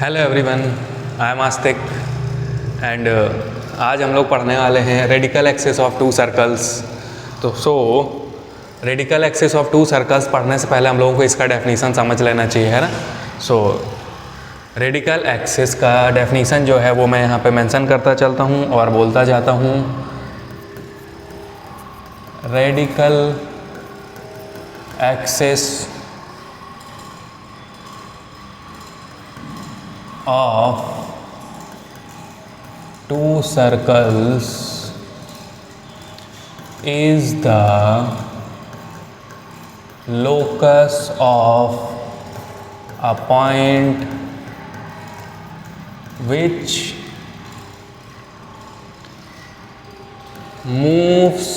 Hello everyone, I am Astik and आज हम लोग पढ़ने वाले हैं radical axis of two circles. तो radical axis of two circles पढ़ने से पहले हम लोगों को इसका डेफिनेशन समझ लेना चाहिए, है ना। रेडिकल एक्सिस का डेफिनेशन जो है वो मैं यहाँ पे मेंशन करता चलता हूँ और बोलता जाता हूँ। Radical axis of two circles is the locus of a point which moves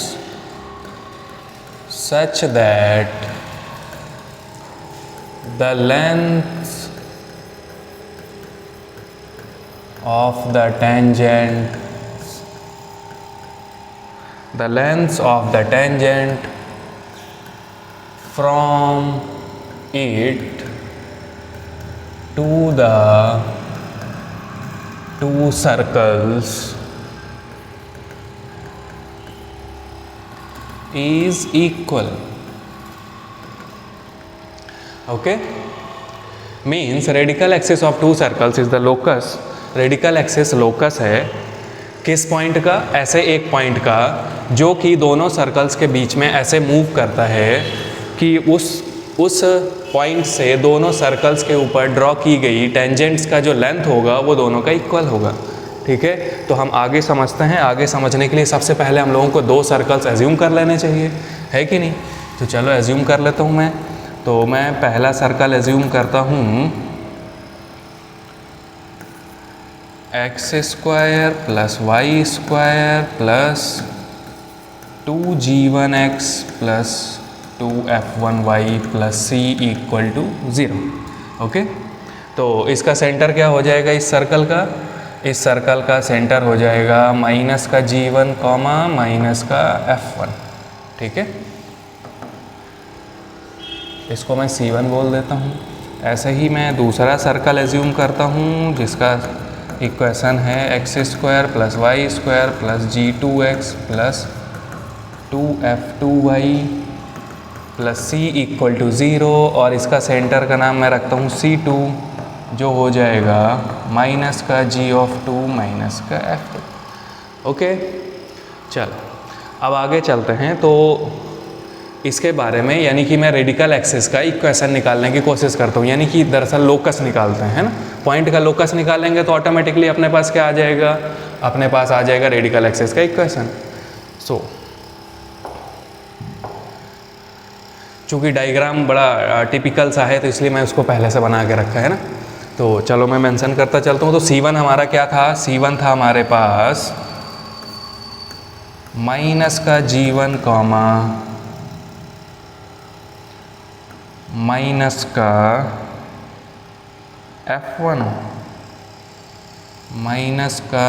such that the length of the tangent from it to the two circles is equal. Okay, means radical axis of two circles is the locus. Radical axis locus है किस point का? ऐसे एक point का जो कि दोनों circles के बीच में ऐसे मूव करता है कि उस पॉइंट से दोनों सर्कल्स के ऊपर ड्रॉ की गई टेंजेंट्स का जो लेंथ होगा वो दोनों का इक्वल होगा। ठीक है, तो हम आगे समझते हैं। आगे समझने के लिए सबसे पहले हम लोगों को दो सर्कल्स एज्यूम कर लेने चाहिए, है कि नहीं। तो चलो एज्यूम कर लेता हूँ मैं। तो मैं पहला सर्कल एज्यूम करता हूँ x square plus y square plus 2g1x plus 2f1y plus c equal to 0। Okay, तो इसका सेंटर क्या हो जाएगा इस सर्कल का? इस सर्कल का सेंटर हो जाएगा माइनस का g1 कॉमा माइनस का f1। ठीक है, इसको मैं c1 बोल देता हूँ। ऐसे ही मैं दूसरा सर्कल एज्यूम करता हूँ जिसका इक्वेशन है x square plus y square plus g2x plus 2f2y plus c equal to 0 और इसका सेंटर का नाम मैं रखता हूँ c2 जो हो जाएगा माइनस का g(2) माइनस का f2। ओके, चलो अब आगे चलते हैं। तो इसके बारे में यानी कि मैं रेडिकल एक्सिस का इक्वेशन निकालने की कोशिश करता हूँ, यानी कि दरअसल लोकस निकालते हैं, है ना। पॉइंट का लोकस निकालेंगे तो ऑटोमेटिकली अपने पास क्या आ जाएगा? अपने पास आ जाएगा रेडिकल एक्सिस का इक्वेशन। चूँकि डायग्राम बड़ा टिपिकल सा है तो इसलिए मैं उसको पहले से बना के रखा है ना। तो चलो मैं मेंशन करता चलता हूँ। तो C1 हमारा क्या था? C1 था हमारे पास माइनस का g1 कॉमा माइनस का f1 माइनस का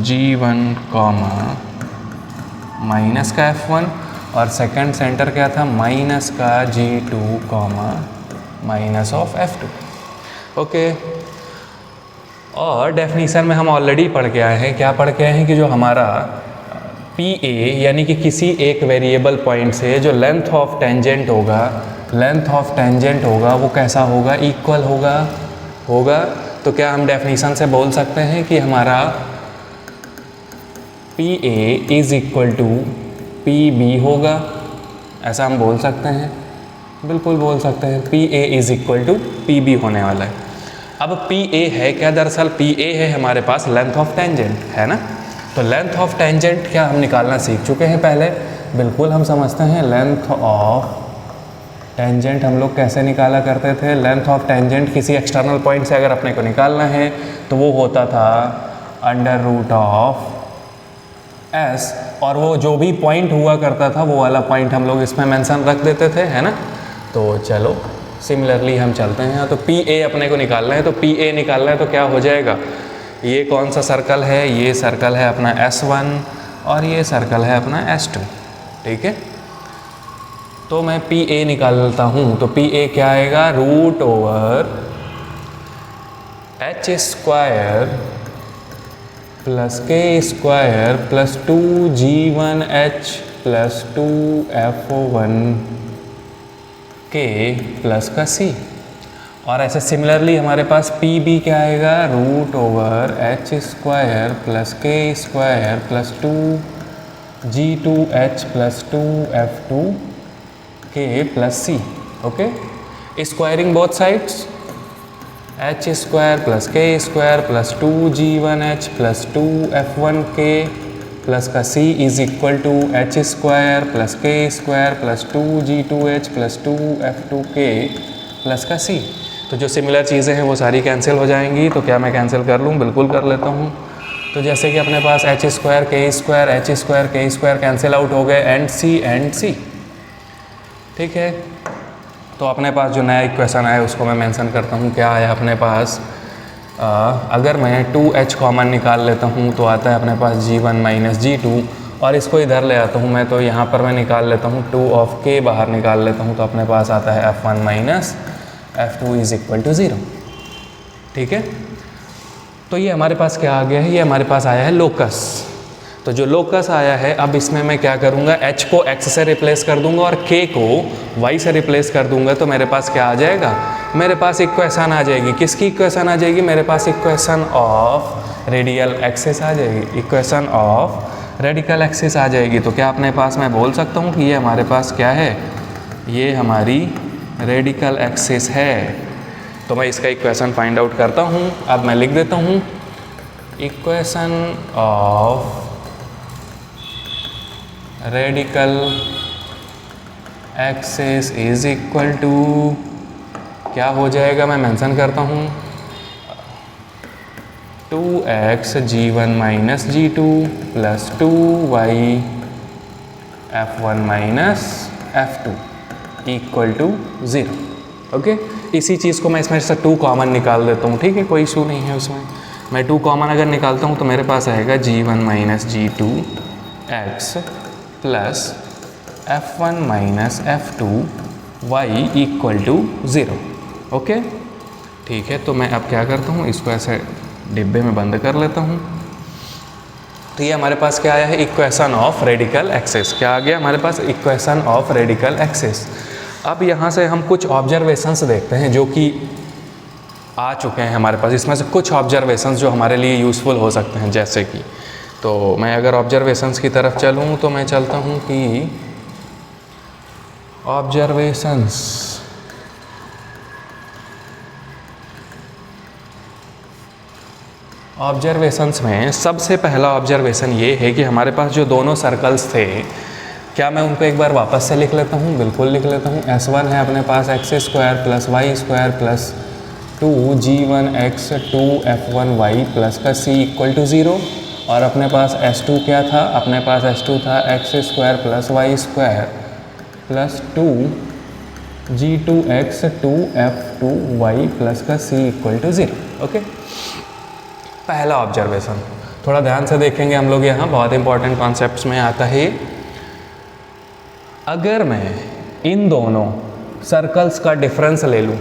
g1 कॉमा माइनस का f1 और सेकंड सेंटर क्या था? माइनस का g2 comma minus of f2। Okay, और डेफिनीशन में हम ऑलरेडी पढ़ के आए हैं। क्या पढ़ के आए हैं? कि जो हमारा PA यानी कि किसी एक वेरिएबल पॉइंट से जो लेंथ ऑफ टेंजेंट होगा वो कैसा होगा? इक्वल होगा। तो क्या हम डेफिनीशन से बोल सकते हैं कि हमारा PA is equal to PB होगा? ऐसा हम बोल सकते हैं, बिल्कुल बोल सकते हैं। PA is equal to PB होने वाला है। अब PA है क्या? दरअसल PA है हमारे पास लेंथ ऑफ टेंजेंट, है ना। तो लेंथ ऑफ टेंजेंट क्या हम निकालना सीख चुके हैं पहले? बिल्कुल हम समझते हैं। लेंथ ऑफ टेंजेंट हम लोग कैसे निकाला करते थे? लेंथ ऑफ टेंजेंट किसी एक्सटर्नल पॉइंट से अगर अपने को निकालना है तो वो होता था अंडर रूट ऑफ s, और वो जो भी पॉइंट हुआ करता था वो वाला पॉइंट हम लोग इसमें मेंशन रख देते थे, है ना। तो चलो सिमिलरली हम चलते हैं। तो PA अपने को निकालना है, तो PA निकालना है तो क्या हो जाएगा? ये कौन सा सर्कल है? ये सर्कल है अपना S1 और ये सर्कल है अपना S2। ठीक है, तो मैं पी ए निकालता हूँ, तो पी ए क्या आएगा, root over H square plus K square plus 2g1h plus 2f1 K plus का c। और ऐसे सिमिलरली हमारे पास पी बी क्या आएगा, root over H square plus K square plus 2g2h plus 2f2 K plus c। Okay, squaring both sides, H square plus K square plus 2g1h plus 2f1 K plus का c is equal to H square plus K square plus 2g2h plus 2f2 K plus का c। तो जो similar चीज़ें हैं वो सारी cancel हो जाएंगी। तो क्या मैं कैंसिल कर लूँ? बिल्कुल कर लेता हूँ। तो जैसे कि अपने पास एच स्क्वायर के स्क्वायर कैंसिल आउट हो गए, एंड सी। ठीक है, तो अपने पास जो नया इक्वेशन आया उसको मैं मेंशन करता हूँ। क्या आया अपने पास? अगर मैं 2h कॉमन निकाल लेता हूँ तो आता है अपने पास g1 माइनस g2, और इसको इधर ले आता हूँ मैं, तो यहाँ पर मैं निकाल लेता हूँ 2 ऑफ k बाहर निकाल लेता हूँ, तो अपने पास आता है f1 minus f2 is equal to 0। ठीक है, तो ये हमारे पास क्या आ गया है? ये हमारे पास आया है लोकस। तो जो लोकस आया है, अब इसमें मैं क्या करूँगा, h को x से रिप्लेस कर दूंगा और k को y से रिप्लेस कर दूंगा। तो मेरे पास क्या आ जाएगा? मेरे पास इक्वेशन आ जाएगी। किसकी इक्वेशन आ जाएगी? मेरे पास इक्वेशन ऑफ रेडियल एक्सिस आ जाएगी। इक्वेशन ऑफ रेडिकल एक्सिस आ जाएगी। तो क्या अपने पास मैं बोल सकता हूँ कि ये हमारे पास क्या है? ये हमारी रेडिकल एक्सिस है। तो मैं इसका इक्वेशन फाइंड आउट करता हूँ। अब मैं लिख देता हूँ equation of radical axis is equal to, क्या हो जाएगा मैं मेंशन करता हूँ, 2x g1 minus g2 plus 2y f1 minus f2 equal to 0। Okay, इसी चीज़ को मैं इसमें से 2 कॉमन निकाल देता हूँ। ठीक है, कोई इशू नहीं है उसमें। मैं 2 कॉमन अगर निकालता हूँ तो मेरे पास आएगा g1 minus g2 x plus f1 minus f2 y equal to 0। Okay, ठीक है, तो मैं अब क्या करता हूँ, इसको ऐसे डिब्बे में बंद कर लेता हूँ। तो ये हमारे पास क्या आया है? Equation of radical axis. क्या आ गया हमारे पास? Equation of radical axis. अब यहाँ से हम कुछ ऑब्जर्वेशंस देखते हैं जो कि आ चुके हैं हमारे पास। इसमें से कुछ ऑब्जर्वेशंस जो हमारे लिए यूज़फुल हो सकते हैं, जैसे कि, तो मैं अगर ऑब्जर्वेशंस की तरफ चलूँ तो मैं चलता हूँ कि ऑब्जर्वेशंस में सबसे पहला ऑब्जर्वेशन ये है कि हमारे पास जो दोनों सर्कल्स थे, क्या मैं उनको एक बार वापस से लिख लेता हूँ? बिल्कुल लिख लेता हूँ। S1 है अपने पास x square plus y square plus 2g1x 2f1y plus का c इक्वल टू 0, और अपने पास S2 क्या था? अपने पास S2 था x square plus y square plus 2g2x 2f2y plus का c इक्वल टू 0। ओके, पहला ऑब्जर्वेशन थोड़ा ध्यान से देखेंगे हम लोग। यहाँ बहुत इंपॉर्टेंट कॉन्सेप्ट्स में आता है। अगर मैं इन दोनों सर्कल्स का डिफरेंस ले लूँ,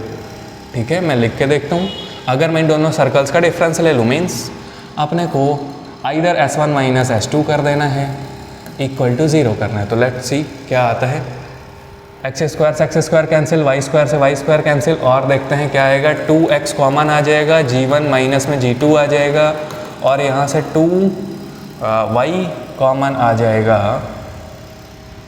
ठीक है, मैं लिख के देखता हूँ। अगर मैं इन दोनों सर्कल्स का डिफरेंस ले लूँ, मीन्स अपने को आइदर S1 माइनस S2 कर देना है, इक्वल टू 0 करना है। तो लेट्स सी क्या आता है। एक्स स्क्वायर से x square cancel, Y square से वाई स्क्वायर कैंसिल, और देखते हैं क्या आएगा। 2x कॉमन आ जाएगा, g1 माइनस में g2 आ जाएगा, और यहाँ से 2y कॉमन आ जाएगा,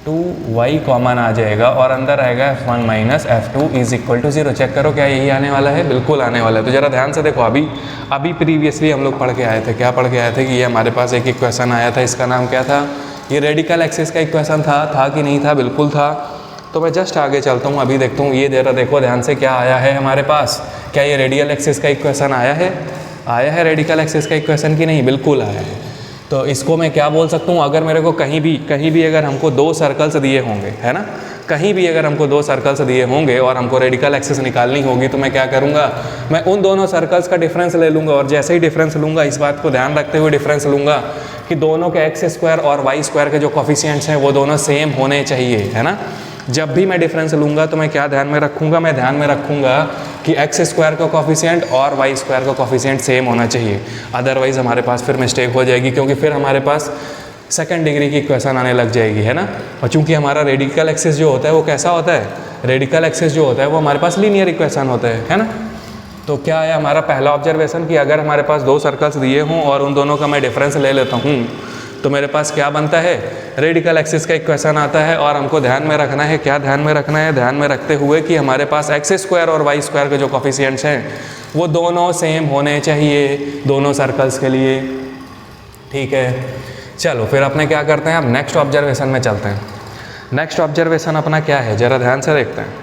2y कॉमन आ जाएगा, और अंदर आएगा f1 minus f2 is equal to 0। Check करो क्या यही आने वाला है? बिल्कुल आने वाला है। तो ज़रा ध्यान से देखो। अभी प्रीवियसली हम लोग पढ़ के आए थे। क्या पढ़ के आए थे? कि ये हमारे पास एक इक्वेशन आया था, इसका नाम क्या था? ये रेडिकल एक्सिस का इक्वेशन था कि नहीं था? बिल्कुल था। तो मैं जस्ट आगे चलता हूँ, अभी देखता हूँ। ये ज़रा देखो ध्यान से, क्या आया है हमारे पास? क्या ये रेडियल एक्सिस का इक्वेशन आया है रेडिकल एक्सिस का इक्वेशन की नहीं? बिल्कुल आया है। तो इसको मैं क्या बोल सकता हूँ? अगर मेरे को कहीं भी अगर हमको 2 सर्कल्स दिए होंगे, है ना, कहीं भी अगर हमको 2 सर्कल्स दिए होंगे और हमको रेडिकल एक्सिस निकालनी होगी, तो मैं क्या करूँगा? मैं उन दोनों सर्कल्स का डिफरेंस ले लूँगा, और जैसे ही डिफरेंस लूँगा, इस बात को ध्यान रखते हुए डिफरेंस लूँगा कि दोनों के एक्स स्क्वायर और वाई स्क्वायर के जो कोफिशिएंट्स हैं वो दोनों सेम होने चाहिए, है ना। जब भी मैं डिफरेंस लूँगा तो मैं क्या ध्यान में रखूँगा? मैं ध्यान में रखूँगा कि एक्स स्क्वायर का कोफिशिएंट और वाई स्क्वायर का कोफिशिएंट सेम होना चाहिए, अदरवाइज़ हमारे पास फिर मिस्टेक हो जाएगी, क्योंकि फिर हमारे पास सेकंड डिग्री की इक्वेशन आने लग जाएगी, है ना। और चूंकि हमारा रेडिकल एक्सिस जो होता है वो कैसा होता है, रेडिकल एक्सिस जो होता है वो हमारे पास लीनियर इक्वेशन होता है ना। तो क्या है हमारा पहला ऑब्जर्वेशन कि अगर हमारे पास दो सर्कल्स दिए हों और उन दोनों का मैं डिफरेंस ले लेता हूँ तो मेरे पास क्या बनता है, रेडिकल एक्सिस का इक्वेशन आता है। और हमको ध्यान में रखना है, क्या ध्यान में रखना है, ध्यान में रखते हुए कि हमारे पास एक्स स्क्वायर और वाई स्क्वायर के जो कोफिशिएंट्स हैं वो दोनों सेम होने चाहिए दोनों सर्कल्स के लिए, ठीक है। चलो फिर अपने क्या करते हैं, अब नेक्स्ट ऑब्जर्वेशन में चलते हैं। नेक्स्ट ऑब्जर्वेशन अपना क्या है, ज़रा ध्यान से देखते हैं।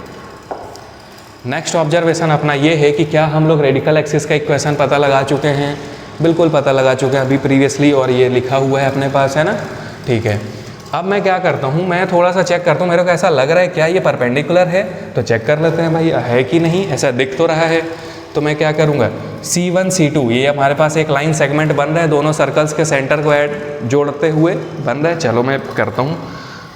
नेक्स्ट ऑब्जर्वेशन अपना ये है कि क्या हम लोग रेडिकल एक्सिस का इक्वेशन पता लगा चुके हैं, बिल्कुल पता लगा चुके हैं अभी प्रीवियसली, और ये लिखा हुआ है अपने पास, है ना, ठीक है। अब मैं क्या करता हूँ, मैं थोड़ा सा चेक करता हूँ, मेरे को ऐसा लग रहा है क्या ये परपेंडिकुलर है, तो चेक कर लेते हैं भाई है कि नहीं, ऐसा दिख तो रहा है। तो मैं क्या करूँगा, C1 C2 ये हमारे पास एक लाइन सेगमेंट बन रहा है, दोनों सर्कल्स के सेंटर को जोड़ते हुए बन रहा है। चलो मैं करता हूँ,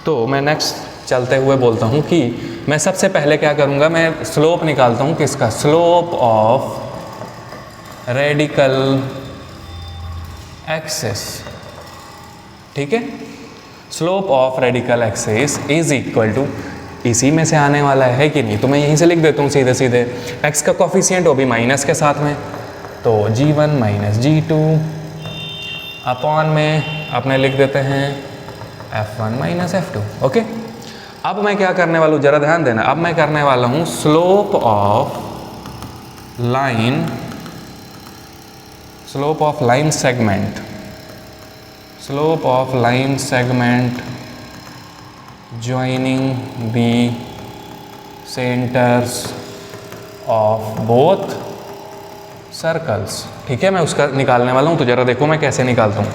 तो मैं नेक्स्ट चलते हुए बोलता हूँ कि मैं सबसे पहले क्या करूँगा, मैं स्लोप निकालता हूँ, किसका, स्लोप ऑफ रेडिकल एक्सिस, ठीक है। Slope of radical axis is equal to, इसी में से आने वाला है कि नहीं, तो मैं यहीं से लिख देता हूँ सीधे सीधे, x का कोफिशिएंट वो भी माइनस के साथ में, तो g1 माइनस g2 अपॉन में अपने लिख देते हैं f1 माइनस f2, ओके। अब मैं क्या करने वाला हूँ, ज़रा ध्यान देना, अब मैं करने वाला हूँ slope of line, slope of line segment, slope of line segment joining the centers of both circles, ठीक है। मैं उसका निकालने वाला हूँ, तो ज़रा देखो मैं कैसे निकालता हूँ।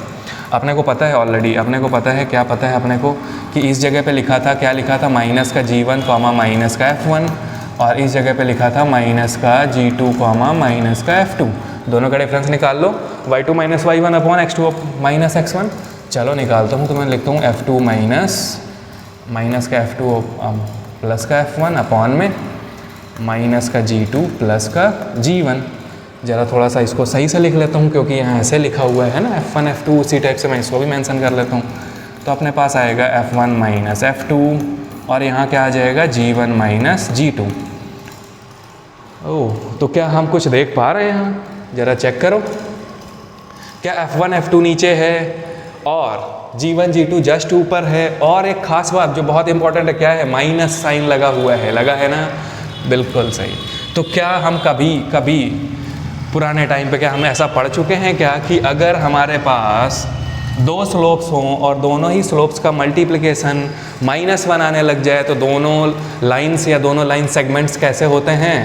अपने को पता है ऑलरेडी, अपने को पता है, क्या पता है अपने को कि इस जगह पे लिखा था, क्या लिखा था, माइनस का g1 कॉमा माइनस का f1, और इस जगह पे लिखा था माइनस का g2 कॉमा माइनस का f2। दोनों का डिफरेंस निकाल लो, y2 minus y1 upon x2 minus x1। चलो निकालता हूँ, तो मैं लिखता हूँ f2 माइनस का f2 प्लस का f1 अपॉन में माइनस का g2 प्लस का g1। ज़रा थोड़ा सा इसको सही से लिख लेता हूँ, क्योंकि यहाँ ऐसे लिखा हुआ है ना f1 f2, उसी टाइप से मैं इसको भी मेंशन कर लेता हूँ। तो अपने पास आएगा f1 माइनस f2 और यहाँ क्या आ जाएगा g1 माइनस g2। ओह, तो क्या हम कुछ देख पा रहे हैं यहाँ, ज़रा चेक करो, क्या f1 f2 नीचे है और g1 g2 जस्ट ऊपर है, और एक खास बात जो बहुत इंपॉर्टेंट है, क्या है, माइनस साइन लगा हुआ है, लगा है ना, बिल्कुल सही। तो क्या हम कभी पुराने टाइम पे क्या हम ऐसा पढ़ चुके हैं क्या कि अगर हमारे पास दो स्लोप्स हों और दोनों ही स्लोप्स का मल्टीप्लिकेशन -1 आने लग जाए तो दोनों लाइंस या दोनों लाइन सेगमेंट्स कैसे होते हैं,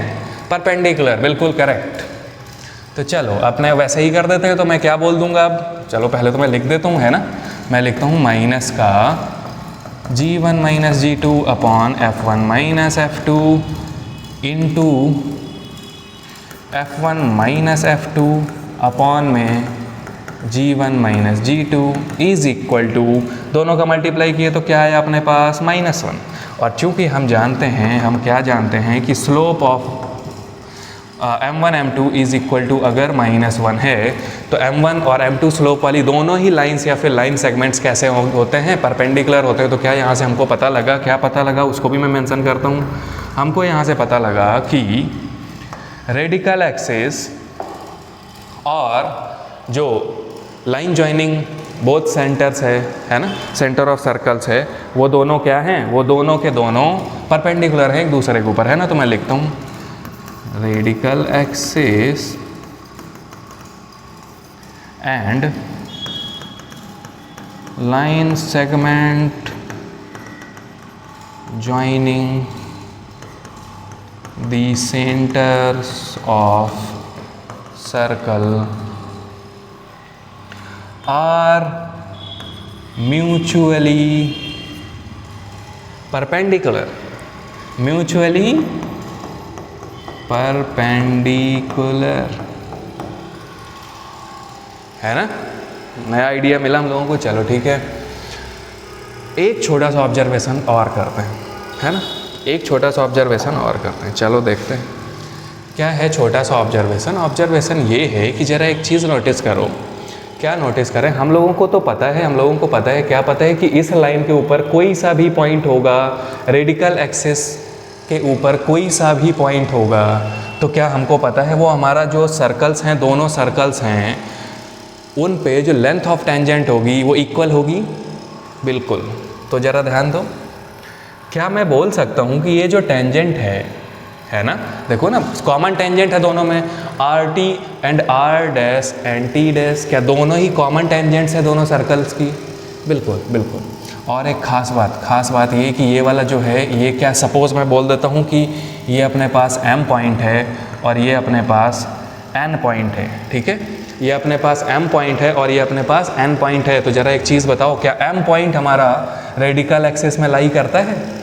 परपेंडिकुलर, बिल्कुल करेक्ट। तो चलो अपने वैसे ही कर देते हैं, तो मैं क्या बोल दूंगा अब, चलो पहले तो मैं लिख देता हूँ, है ना, मैं लिखता हूँ माइनस का g1 minus g2 upon f1 minus f2 into f1 minus f2 upon में g1 minus g2 is equal to, दोनों का मल्टीप्लाई किए तो क्या है अपने पास -1। और चूंकि हम जानते हैं, हम क्या जानते हैं कि slope of m1 m2 is equal to, अगर -1 है तो m1 और m2 स्लोप वाली दोनों ही लाइंस या फिर लाइन सेगमेंट्स कैसे होते हैं, परपेंडिकुलर होते हैं। तो क्या यहाँ से हमको पता लगा, क्या पता लगा उसको भी मैं मेंशन करता हूँ। हमको यहाँ से पता लगा कि रेडिकल एक्सिस और जो लाइन जॉइनिंग बोथ सेंटर्स है ना, सेंटर ऑफ सर्कल्स है, वो दोनों क्या हैं, वो दोनों के दोनों परपेंडिकुलर हैं एक दूसरे के ऊपर, है ना। तो मैं लिखता हूँ radical axis and line segment joining the centers of circle are mutually perpendicular, mutually perpendicular, है ना। नया आइडिया मिला हम लोगों को, चलो ठीक है। एक छोटा सा ऑब्जर्वेशन और करते हैं, है ना, एक छोटा सा ऑब्जर्वेशन और करते हैं, चलो देखते हैं। क्या है छोटा सा ऑब्जर्वेशन। ऑब्जर्वेशन ये है कि ज़रा एक चीज़ नोटिस करो। क्या नोटिस करें, हम लोगों को तो पता है, हम लोगों को पता है, क्या पता है कि इस लाइन के ऊपर कोई सा भी पॉइंट होगा, रेडिकल एक्सिस के ऊपर कोई सा भी पॉइंट होगा, तो क्या हमको पता है वो हमारा जो सर्कल्स हैं, दोनों सर्कल्स हैं, उन पे जो लेंथ ऑफ टेंजेंट होगी वो इक्वल होगी। बिल्कुल। तो ज़रा ध्यान दो, क्या मैं बोल सकता हूँ कि ये जो टेंजेंट है ना, देखो ना कॉमन टेंजेंट है दोनों में, R T and R dash and T dash, क्या दोनों ही कॉमन टेंजेंट्स है दोनों सर्कल्स की? बिल्कुल बिल्कुल। और एक खास बात ये कि ये वाला जो है, ये क्या, सपोज़ मैं बोल देता हूँ कि ये अपने पास m पॉइंट है और ये अपने पास n पॉइंट है, ठीक है, ये अपने पास m पॉइंट है और ये अपने पास n पॉइंट है। तो ज़रा एक चीज़ बताओ, क्या m पॉइंट हमारा रेडिकल एक्सिस में लाई करता है?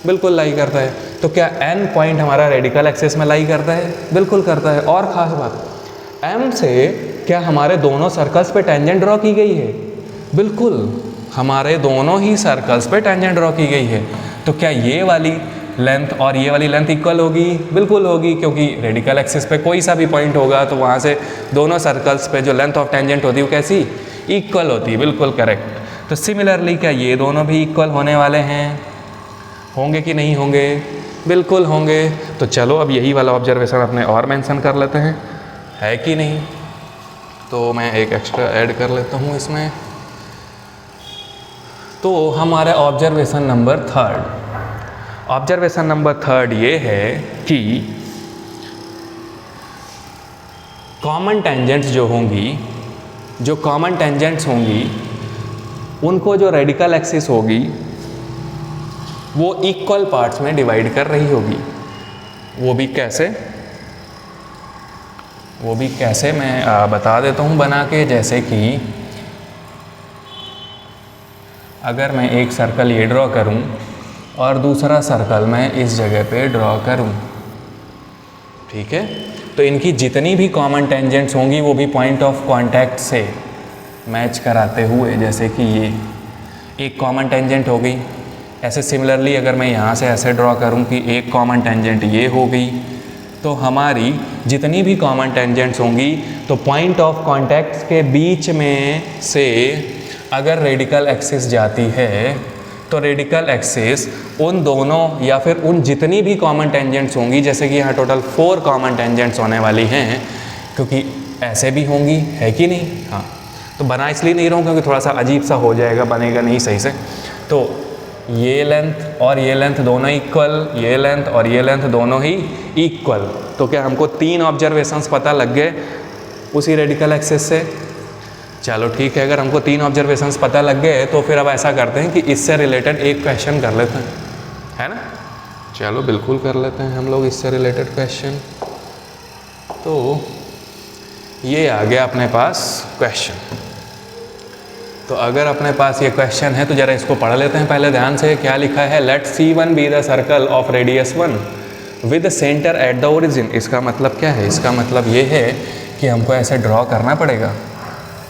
बिल्कुल लाई करता है। तो क्या n पॉइंट हमारा रेडिकल एक्सिस में लाई करता है? बिल्कुल करता है। और ख़ास बात, m से क्या हमारे दोनों सर्कल्स पे टेंजेंट ड्रॉ की गई है? बिल्कुल, हमारे दोनों ही सर्कल्स पे टेंजेंट ड्रॉ की गई है। तो क्या ये वाली लेंथ और ये वाली लेंथ इक्वल होगी? बिल्कुल होगी, क्योंकि रेडिकल एक्सिस पे कोई सा भी पॉइंट होगा तो वहाँ से दोनों सर्कल्स पे जो लेंथ ऑफ टेंजेंट होती है वो कैसी? इक्वल होती है। बिल्कुल करेक्ट। तो सिमिलरली क्या ये दोनों भी इक्वल होने वाले हैं? होंगे कि नहीं होंगे? बिल्कुल होंगे। तो चलो अब यही वाला ऑब्जर्वेशन अपने और मेंशन कर लेते हैं, है कि नहीं? तो मैं एक एक्स्ट्रा ऐड कर लेता हूँ इसमें। तो हमारा ऑब्जर्वेशन नंबर थर्ड ये है कि कॉमन टेंजेंट्स जो कॉमन टेंजेंट्स होंगी उनको जो रेडिकल एक्सिस होगी वो इक्वल पार्ट्स में डिवाइड कर रही होगी। वो भी कैसे मैं बता देता हूँ बना के। जैसे कि अगर मैं एक सर्कल ये ड्रॉ करूं और दूसरा सर्कल मैं इस जगह पे ड्रॉ करूं, ठीक है, तो इनकी जितनी भी कॉमन टेंजेंट्स होंगी वो भी पॉइंट ऑफ कांटेक्ट से मैच कराते हुए, जैसे कि ये एक कॉमन टेंजेंट हो गई। ऐसे सिमिलरली अगर मैं यहाँ से ऐसे ड्रॉ करूं कि एक कॉमन टेंजेंट ये हो गई, तो हमारी जितनी भी कॉमन टेंजेंट्स होंगी तो पॉइंट ऑफ कांटेक्ट के बीच में से अगर रेडिकल एक्सिस जाती है तो रेडिकल एक्सिस उन दोनों या फिर उन जितनी भी कॉमन टेंजेंट्स होंगी, जैसे कि यहाँ टोटल 4 कॉमन टेंजेंट्स होने वाली हैं, क्योंकि ऐसे भी होंगी, है कि नहीं? हाँ, तो बना इसलिए नहीं रहा हूँ क्योंकि थोड़ा सा अजीब सा हो जाएगा, बनेगा नहीं सही से। तो ये लेंथ और ये लेंथ दोनों इक्वल, ये लेंथ और ये लेंथ दोनों ही इक्वल। तो क्या हमको 3 ऑब्जर्वेशंस पता लग गए उसी रेडिकल एक्सिस से? चलो ठीक है, अगर हमको 3 ऑब्जर्वेशंस पता लग गए तो फिर अब ऐसा करते हैं कि इससे रिलेटेड एक क्वेश्चन कर लेते हैं, है ना? चलो बिल्कुल कर लेते हैं हम लोग इससे रिलेटेड क्वेश्चन। तो ये आ गया अपने पास क्वेश्चन। तो अगर अपने पास ये क्वेश्चन है तो ज़रा इसको पढ़ लेते हैं पहले ध्यान से। क्या लिखा है? Let C1 be the circle of radius 1 with centre at the origin. इसका मतलब क्या है? इसका मतलब ये है कि हमको ऐसे ड्रॉ करना पड़ेगा,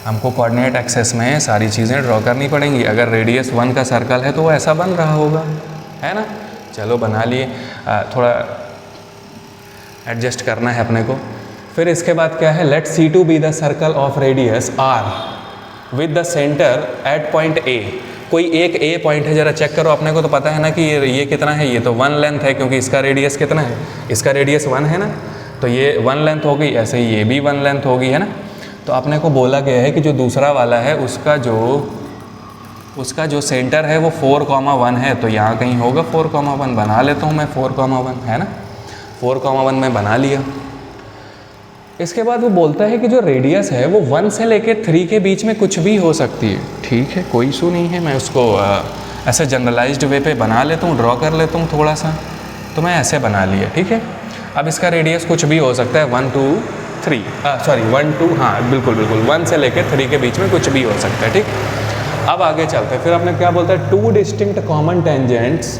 हमको कोऑर्डिनेट एक्सेस में सारी चीज़ें ड्रॉ करनी पड़ेंगी। अगर रेडियस 1 का सर्कल है तो वो ऐसा बन रहा होगा, है ना? चलो बना लिए, थोड़ा एडजस्ट करना है अपने को। फिर इसके बाद क्या है? Let C2 be the circle of radius R with the centre at point A। कोई एक A पॉइंट है, ज़रा चेक करो, अपने को तो पता है ना कि ये कितना है, ये तो 1 लेंथ है क्योंकि इसका रेडियस कितना है? इसका रेडियस 1 है ना, तो ये 1 लेंथ हो गई, ऐसे ही ये भी 1 लेंथ होगी, है ना? तो अपने को बोला गया है कि जो दूसरा वाला है उसका जो सेंटर है वो 4,1 है, तो यहाँ कहीं होगा 4,1। बना लेता हूँ मैं 4,1, है ना? 4,1 में बना लिया। इसके बाद वो बोलता है कि जो रेडियस है वो 1 से लेके 3 के बीच में कुछ भी हो सकती है। ठीक है, कोई इशू नहीं है, मैं उसको ऐसे जनरलाइज्ड वे पे बना लेता हूँ, ड्रॉ कर लेता हूँ थोड़ा सा। तो मैं ऐसे बना लिया, ठीक है। अब इसका रेडियस कुछ भी हो सकता है, 1 2 3 1 2, हाँ बिल्कुल 1 से लेके 3 के बीच में कुछ भी हो सकता है, ठीक। अब आगे चलते हैं, फिर आपने क्या बोलता है? 2 distinct common tangents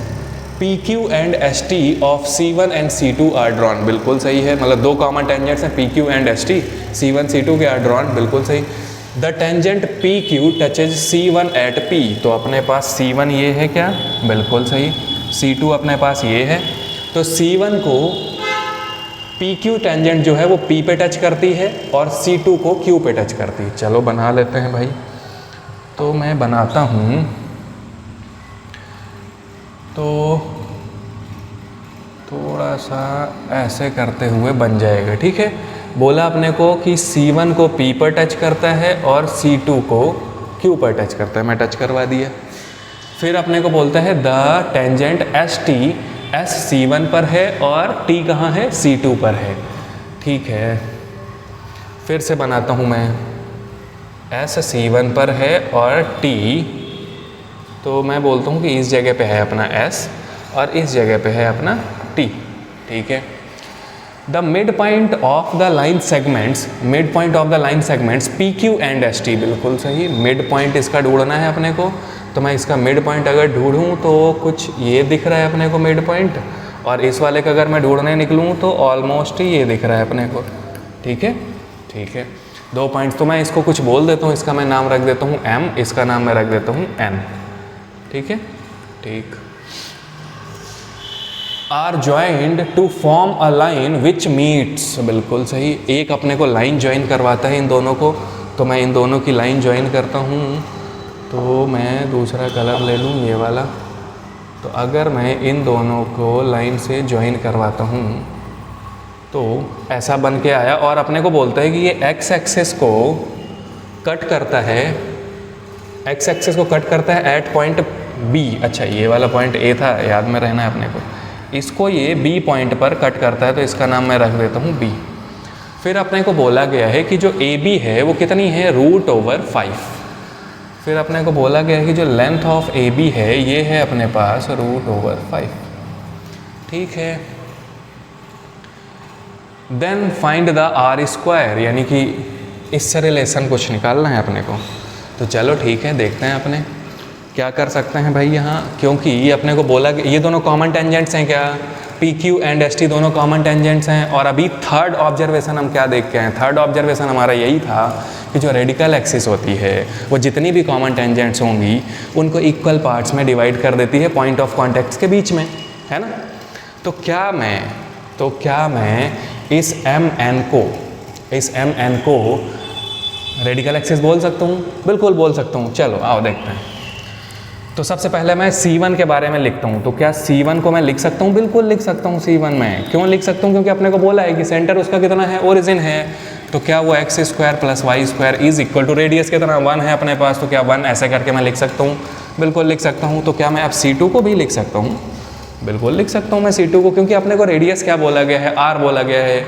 PQ and ST of C1 and C2 are drawn. बिल्कुल सही है, मतलब 2 कॉमन टेंजेंट्स हैं PQ and ST, C1 C2 के आर ड्रॉन, बिल्कुल सही। The tangent PQ touches C1 at P, तो अपने पास C1 ये है क्या? बिल्कुल सही। C2 अपने पास ये है, तो C1 को पी क्यू टेंजेंट जो है वो P पे टच करती है और C2 को Q पे टच करती है। चलो बना लेते हैं भाई। तो मैं बनाता हूँ, तो थोड़ा सा ऐसे करते हुए बन जाएगा, ठीक है। बोला अपने को कि C1 को P पर टच करता है और C2 को Q पर टच करता है, मैं टच करवा दिया। फिर अपने को बोलता है the tangent ST S C1 पर है और T कहाँ है, C2 पर है, ठीक है। फिर से बनाता हूँ मैं, S C1 पर है और T, तो मैं बोलता हूँ कि इस जगह पे है अपना S और इस जगह पे है अपना T, ठीक है। The mid point of the line segments, mid point of the line segments PQ and ST, बिल्कुल सही। मिड पॉइंट इसका ढूंढना है अपने को, तो मैं इसका मिड पॉइंट अगर ढूंढूँ तो कुछ ये दिख रहा है अपने को मिड पॉइंट, और इस वाले का अगर मैं ढूंढने निकलूँ तो ऑलमोस्ट ही ये दिख रहा है अपने को, ठीक है। ठीक है, 2 पॉइंट्स, तो मैं इसको कुछ बोल देता हूँ, इसका मैं नाम रख देता हूँ M, इसका नाम मैं रख देता हूँ N, ठीक है। ठीक, are joined to form a line which meets, बिल्कुल सही। एक अपने को लाइन ज्वाइन करवाता है इन दोनों को, तो मैं इन दोनों की लाइन ज्वाइन करता हूँ। तो मैं दूसरा कलर ले लूँ, ये वाला। तो अगर मैं इन दोनों को लाइन से ज्वाइन करवाता हूँ तो ऐसा बन के आया, और अपने को बोलता है कि ये एक्स एक्सिस को कट करता है, एक्स एक्सिस को कट करता है एट पॉइंट बी। अच्छा, ये वाला पॉइंट ए था, याद में रहना है अपने को। इसको ये बी पॉइंट पर कट करता है, तो इसका नाम मैं रख देता हूँ बी। फिर अपने को बोला गया है कि जो ए बी है वो कितनी है, √5। फिर अपने को बोला गया है कि जो लेंथ ऑफ ए बी है ये है अपने पास √5, ठीक है। Then find the R square, यानी कि इससे रिलेशन कुछ निकालना है अपने को। तो चलो ठीक है, देखते हैं अपने क्या कर सकते हैं भाई यहाँ, क्योंकि ये अपने को बोला कि ये दोनों कॉमन टेंजेंट्स हैं, क्या P Q and S T दोनों कॉमन टेंजेंट्स हैं। और अभी थर्ड ऑब्जर्वेशन हम क्या देख के आए, थर्ड ऑब्जर्वेशन हमारा यही था कि जो रेडिकल एक्सिस होती है वो जितनी भी कॉमन टेंजेंट्स होंगी उनको इक्वल पार्ट्स में डिवाइड कर देती है पॉइंट ऑफ कॉन्टैक्ट्स के बीच में, है ना। तो क्या मैं इस एम एन को रेडिकल एक्सिस बोल सकता हूँ? बिल्कुल बोल सकता हूँ। चलो आओ देखते हैं। तो सबसे पहले मैं C1 के बारे में लिखता हूँ। तो क्या C1 को मैं लिख सकता हूँ? बिल्कुल लिख सकता हूँ C1 में। क्यों लिख सकता हूँ? क्योंकि अपने को बोला है कि सेंटर उसका कितना है, ओरिजिन है। तो क्या वो x² + y² is equal to radius कितना 1 है अपने पास, तो क्या 1 ऐसे करके मैं लिख सकता हूँ? बिल्कुल लिख सकता हूँ। तो क्या मैं अब C2 को भी लिख सकता हूँ? बिल्कुल लिख सकता हूँ मैं C2 को, क्योंकि अपने को रेडियस क्या बोला गया है, r बोला गया है,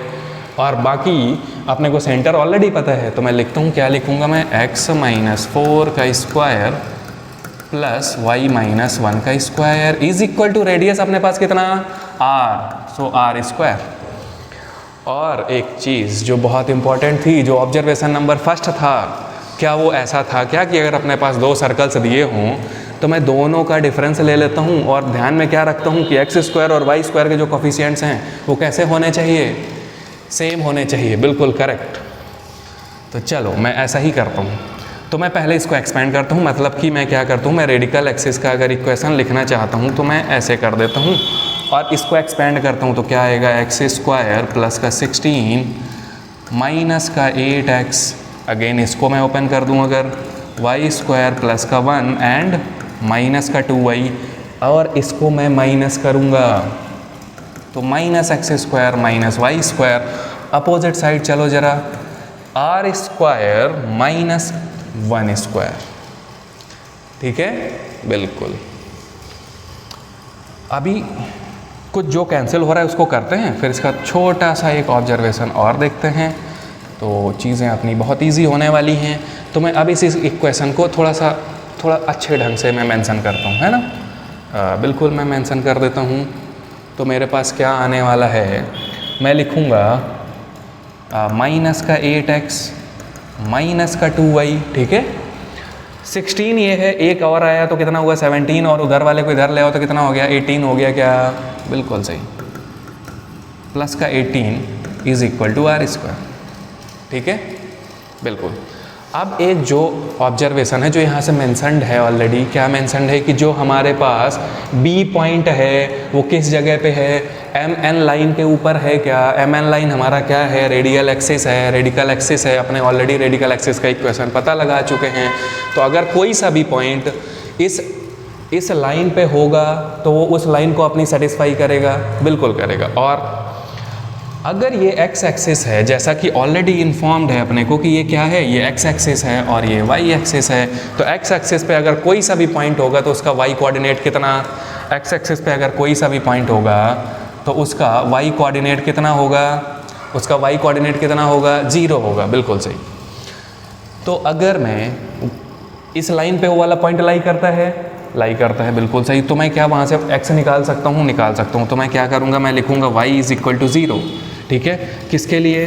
और बाकी अपने को सेंटर ऑलरेडी पता है। तो मैं लिखता हूँ, क्या लिखूँगा मैं, x - 4 का स्क्वायर प्लस y - 1 का square is equal to radius अपने पास कितना, r, सो r²। और एक चीज़ जो बहुत इंपॉर्टेंट थी, जो ऑब्जर्वेशन नंबर फर्स्ट था, क्या वो ऐसा था क्या कि अगर अपने पास 2 सर्कल्स दिए हों तो मैं दोनों का डिफरेंस ले लेता हूँ और ध्यान में क्या रखता हूँ कि x² और y² के जो कोफिशिएंट्स हैं वो कैसे होने चाहिए, सेम होने चाहिए। बिल्कुल करेक्ट। तो चलो मैं ऐसा ही करता हूँ। तो मैं पहले इसको एक्सपेंड करता हूँ, मतलब कि मैं क्या करता हूँ, मैं रेडिकल एक्सिस का अगर इक्वेशन लिखना चाहता हूँ तो मैं ऐसे कर देता हूँ और इसको एक्सपेंड करता हूँ। तो क्या आएगा, x² प्लस का 16 माइनस का 8x, अगेन इसको मैं ओपन कर दूँ अगर, y² प्लस का 1 एंड माइनस का 2y, और इसको मैं माइनस करूँगा तो -x² minus y²। Opposite side चलो ज़रा, r² माइनस 1², ठीक है। बिल्कुल। अभी कुछ जो कैंसिल हो रहा है उसको करते हैं, फिर इसका छोटा सा एक ऑब्जर्वेशन और देखते हैं, तो चीज़ें अपनी बहुत इजी होने वाली हैं। तो मैं अब इस इक्वेशन को थोड़ा अच्छे ढंग से मैं मेंशन करता हूँ, है ना। बिल्कुल मैं मेंशन कर देता हूँ। तो मेरे पास क्या आने वाला है, मैं लिखूँगा माइनस का 8x माइनस का 2y, ठीक है। 16 ये है, एक और आया तो कितना हुआ 17, और उधर वाले को इधर ले आओ तो कितना हो गया 18 हो गया, क्या बिल्कुल सही, प्लस का 18 इज इक्वल टू r², ठीक है। बिल्कुल। अब एक जो ऑब्जर्वेशन है जो यहाँ से मेंशन्ड है ऑलरेडी, क्या मेंशन्ड है कि जो हमारे पास B पॉइंट है वो किस जगह पे है, एम एन लाइन के ऊपर है क्या? एम एन लाइन हमारा क्या है? रेडियल एक्सिस है, रेडिकल एक्सिस है। अपने ऑलरेडी रेडिकल एक्सिस का इक्वेशन पता लगा चुके हैं। तो अगर कोई सा भी पॉइंट इस लाइन पे होगा तो वो उस लाइन को अपनी सेटिस्फाई करेगा, बिल्कुल करेगा। और अगर ये एक्स एक्सिस है, जैसा कि ऑलरेडी इन्फॉर्म्ड है अपने को कि ये क्या है, ये एक्स एक्सिस है और ये वाई एक्सिस है, तो एक्स एक्सिस पे अगर कोई सा भी पॉइंट होगा तो उसका वाई कोऑर्डिनेट कितना, एक्स एक्सिस पे अगर कोई सा भी पॉइंट होगा तो उसका वाई कोऑर्डिनेट कितना होगा, उसका वाई कोऑर्डिनेट कितना होगा, 0 होगा, बिल्कुल सही। तो अगर मैं इस लाइन पे वो वाला पॉइंट लाई करता है, बिल्कुल सही, तो मैं क्या वहाँ से x निकाल सकता हूँ। तो मैं क्या करूँगा, मैं लिखूँगा y इज़ इक्वल टू 0, ठीक है। किसके लिए?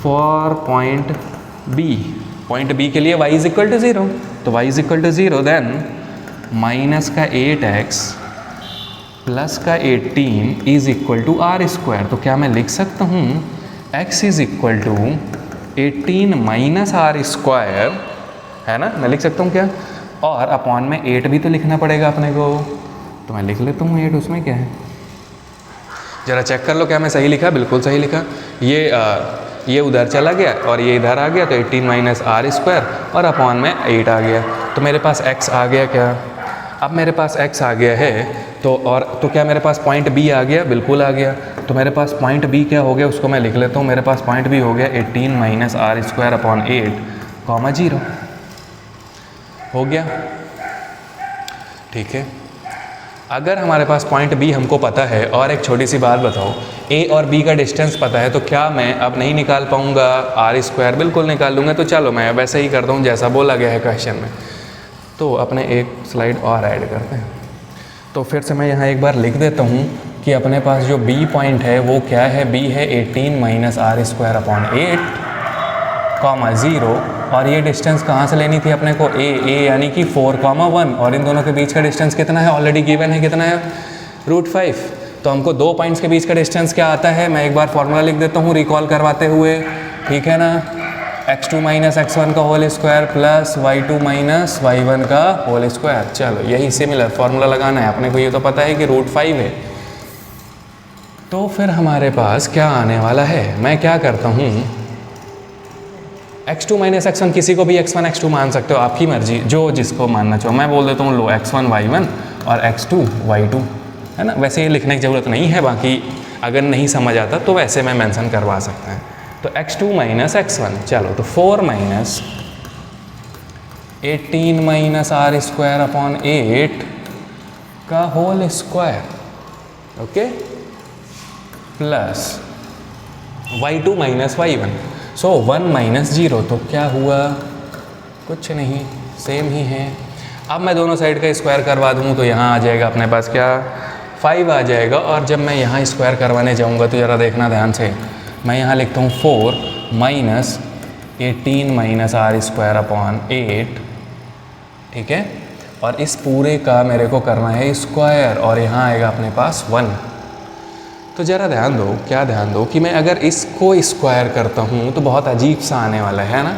फॉर पॉइंट B के लिए y इज़ इक्वल टू 0। तो y is equal to 0 then minus का 8x प्लस का 18 is equal to R square. तो क्या मैं लिख सकता हूँ x is equal to 18 minus R square, है ना? मैं लिख सकता हूँ क्या? और अपॉन में 8 भी तो लिखना पड़ेगा अपने को, तो मैं लिख लेता हूँ 8, उसमें क्या है? ज़रा चेक कर लो क्या मैं सही लिखा? बिल्कुल सही लिखा। ये उधर चला गया और ये इधर आ गया, तो 18 माइनस आर स्क्वायर और अपॉन में 8 आ गया। तो मेरे पास x आ गया क्या? अब मेरे पास x आ गया है तो क्या मेरे पास पॉइंट B आ गया? बिल्कुल आ गया। तो मेरे पास पॉइंट B क्या हो गया, उसको मैं लिख लेता हूँ। मेरे पास पॉइंट B हो गया 18 minus R square upon 8 comma 0 हो गया, ठीक है। अगर हमारे पास पॉइंट B हमको पता है, और एक छोटी सी बात बताओ, A और B का डिस्टेंस पता है, तो क्या मैं अब नहीं निकाल पाऊँगा आर स्क्वायर? बिल्कुल निकाल लूँगा। तो चलो मैं वैसे ही करता हूँ जैसा बोला गया है क्वेश्चन में। तो अपने एक स्लाइड और ऐड करते हैं। तो फिर से मैं यहाँ एक बार लिख देता हूँ कि अपने पास जो B पॉइंट है वो क्या है? B है 18 minus R square upon 8 comma 0, और ये डिस्टेंस कहाँ से लेनी थी अपने को? A यानी कि 4,1, और इन दोनों के बीच का डिस्टेंस कितना है? ऑलरेडी गिवन है, कितना है? √5। तो हमको दो पॉइंट्स के बीच का डिस्टेंस क्या आता है? मैं एक बार फॉर्मूला लिख देता हूँ रिकॉल करवाते हुए, ठीक है ना? x2 माइनस x1 का whole square plus y2 minus y1 का होल स्क्वायर। चलो यही सिमिलर फॉर्मूला लगाना है अपने को। ये तो पता है कि √5 है। तो फिर हमारे पास क्या आने वाला है? मैं क्या करता हूँ, x2 माइनस x1, किसी को भी x1 x2 मान सकते हो, आपकी मर्जी, जो जिसको मानना चाहो। मैं बोल देता हूँ लो x1 y1 और x2 y2, है ना? वैसे ये लिखने की ज़रूरत नहीं है, बाकी अगर नहीं समझ आता तो वैसे मैं मेंशन करवा सकता है। तो x2 माइनस x1, चलो तो 4 minus 18 minus R square upon 8 का whole square, okay, plus y2 minus y1। So 1 minus 0, तो क्या हुआ? कुछ नहीं, सेम ही है। अब मैं दोनों साइड का स्क्वायर करवा दूँ तो यहाँ आ जाएगा अपने पास क्या? 5 आ जाएगा। और जब मैं यहाँ स्क्वायर करवाने जाऊँगा तो ज़रा देखना ध्यान से, मैं यहाँ लिखता हूँ 4 minus 18 minus R square upon 8, ठीक है। और इस पूरे का मेरे को करना है स्क्वायर, और यहाँ आएगा अपने पास 1। तो ज़रा ध्यान दो, क्या ध्यान दो कि मैं अगर इसको स्क्वायर करता हूँ तो बहुत अजीब सा आने वाला है ना।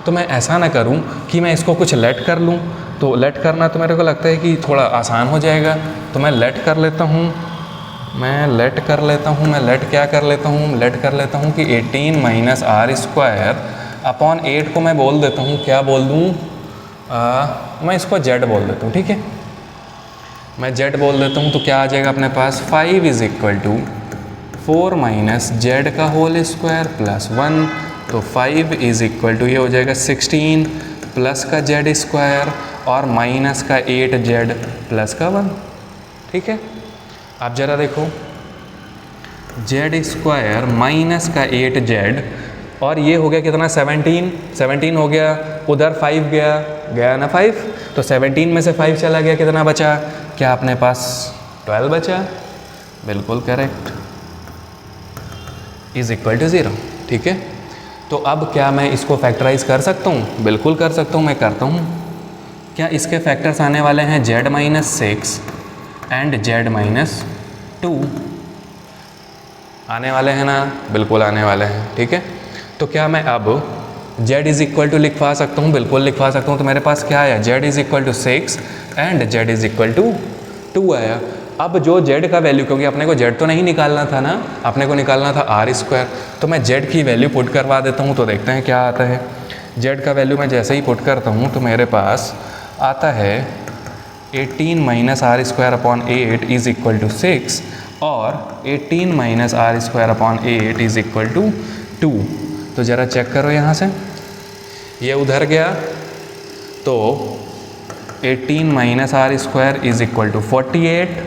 तो मैं ऐसा ना करूँ कि मैं इसको कुछ लेट कर लूँ, तो लेट करना तो मेरे को लगता है कि थोड़ा आसान हो जाएगा। तो मैं लेट कर लेता हूँ, मैं लेट कर लेता हूँ कि 18 माइनस आर स्क्वायर अपॉन 8 को मैं बोल देता हूँ, क्या बोल दूँ? मैं इसको जेड बोल देता हूँ, ठीक है। मैं जेड बोल देता हूँ तो क्या आ जाएगा अपने पास? 5 is equal to 4 minus Z का होल स्क्वायर प्लस 1। तो 5 इज़ इक्वल टू ये हो जाएगा 16 प्लस का जेड स्क्वायर और माइनस का 8 जेड प्लस का 1, ठीक है। आप ज़रा देखो, जेड स्क्वायर माइनस का 8 जेड, और ये हो गया कितना? 17 हो गया, उधर 5 गया ना 5, तो 17 में से 5 चला गया, कितना बचा? क्या अपने पास 12 बचा? बिल्कुल करेक्ट, इज़ इक्वल टू 0, ठीक है। तो अब क्या मैं इसको फैक्टराइज कर सकता हूँ? बिल्कुल कर सकता हूँ, मैं करता हूँ। क्या इसके फैक्टर्स आने वाले हैं? z minus 6 and z minus 2 आने वाले हैं ना? बिल्कुल आने वाले हैं, ठीक है। तो क्या मैं अब z इज़ इक्वल टू लिखवा सकता हूँ? बिल्कुल लिखवा सकता हूँ। तो मेरे पास क्या आया? z is equal to 6 and z is equal to 2 आया। अब जो z का वैल्यू, क्योंकि अपने को z तो नहीं निकालना था ना, अपने को निकालना था आर स्क्वायर, तो मैं z की वैल्यू पुट करवा देता हूँ, तो देखते हैं क्या आता है। z का वैल्यू मैं जैसे ही पुट करता हूँ तो मेरे पास आता है 18 minus R square upon 8 is equal to 6 और 18 minus R square upon 8 is equal to 2। तो ज़रा चेक करो यहाँ से, ये उधर गया तो 18 minus R square is equal to 48,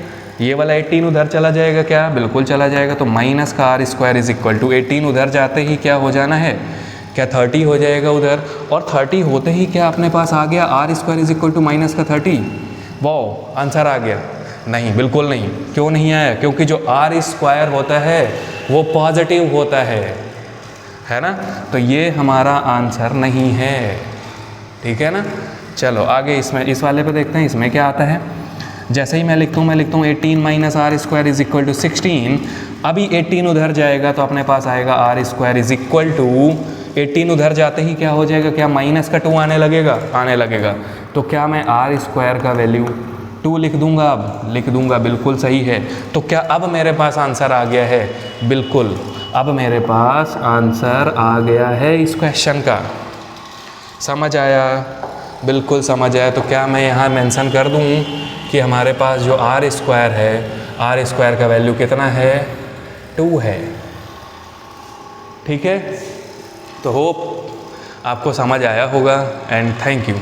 ये वाला 18 उधर चला जाएगा क्या, बिल्कुल चला जाएगा। तो माइनस का R square is equal to 18 उधर जाते ही क्या हो जाना है, क्या 30 हो जाएगा उधर, और 30 होते ही क्या अपने पास आ गया R square is equal to minus का 30। वाह, आंसर आ गया? नहीं, बिल्कुल नहीं। क्यों नहीं आया? क्योंकि जो आर स्क्वायर होता है वो पॉजिटिव होता है ना, तो ये हमारा आंसर नहीं है, ठीक है ना। चलो आगे इसमें, इस वाले पे देखते हैं इसमें क्या आता है। जैसे ही मैं लिखता हूँ 18 minus R square is equal to 16, अभी 18 उधर जाएगा तो अपने पास आएगा R square is equal to 18 उधर जाते ही क्या हो जाएगा, क्या माइनस का 2 आने लगेगा। तो क्या मैं आर स्क्वायर का वैल्यू 2 लिख दूंगा? अब लिख दूंगा, बिल्कुल सही है। तो क्या अब मेरे पास आंसर आ गया है? बिल्कुल, अब मेरे पास आंसर आ गया है इस क्वेश्चन का। समझ आया? बिल्कुल समझ आया। तो क्या मैं यहाँ मेंशन कर दूँ कि हमारे पास जो आर स्क्वायर है, आर स्क्वायर का वैल्यू कितना है? 2 है, ठीक है। तो होप आपको समझ आया होगा एंड थैंक यू।